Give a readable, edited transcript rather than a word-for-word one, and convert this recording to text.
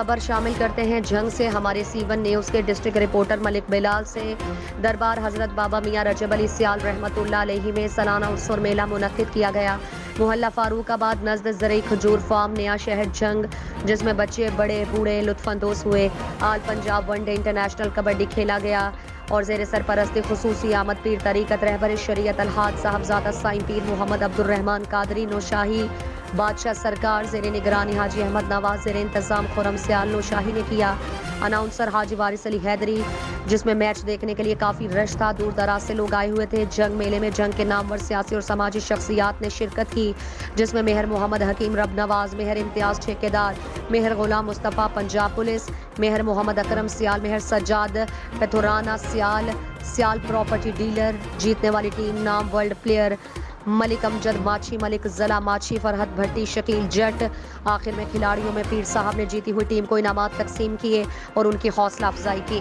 خبر شامل کرتے ہیں جنگ سے ہمارے C1 نیوز کے ڈسٹرکٹ رپورٹر ملک بلال سے۔ دربار حضرت بابا میاں رجب علی سیال رحمۃ اللہ علیہ میں سالانہ عرس اور میلہ منعقد کیا گیا۔ محلہ فاروق آباد نزد زرعی کھجور فارم نیا شہر جنگ، جس میں بچے بڑے بوڑھے لطف اندوز ہوئے۔ All Punjab one day international kabaddi کھیلا گیا اور زیر سرپرستی خصوصی آمد پیر طریقت رہبر شریعت الحاج صاحبزادہ سائیں پیر محمد عبدالرحمان قادری نوشاہی بادشاہ سرکار زیر نگرانی حاجی احمد نواز زیر انتظام خرم سیال نوشاہی نے کیا۔ اناؤنسر حاجی وارث علی حیدری، جس میں میچ دیکھنے کے لیے کافی رش تھا، دور دراز سے لوگ آئے ہوئے تھے۔ جنگ میلے میں جنگ کے نامور سیاسی اور سماجی شخصیات نے شرکت کی، جس میں مہر محمد حکیم رب نواز، مہر امتیاز ٹھیکیدار، مہر غلام مصطفیٰ پنجاب پولیس، مہر محمد اکرم سیال، مہر سجاد پتھورانا سیال پراپرٹی ڈیلر، جیتنے والی ٹیم نام ورلڈ پلیئر ملک امجد ماچھی، ملک ضلع ماچھی فرحت بھٹی، شکیل جٹ۔ آخر میں کھلاڑیوں میں پیر صاحب نے جیتی ہوئی ٹیم کو انعامات تقسیم کیے اور ان کی حوصلہ افزائی کی۔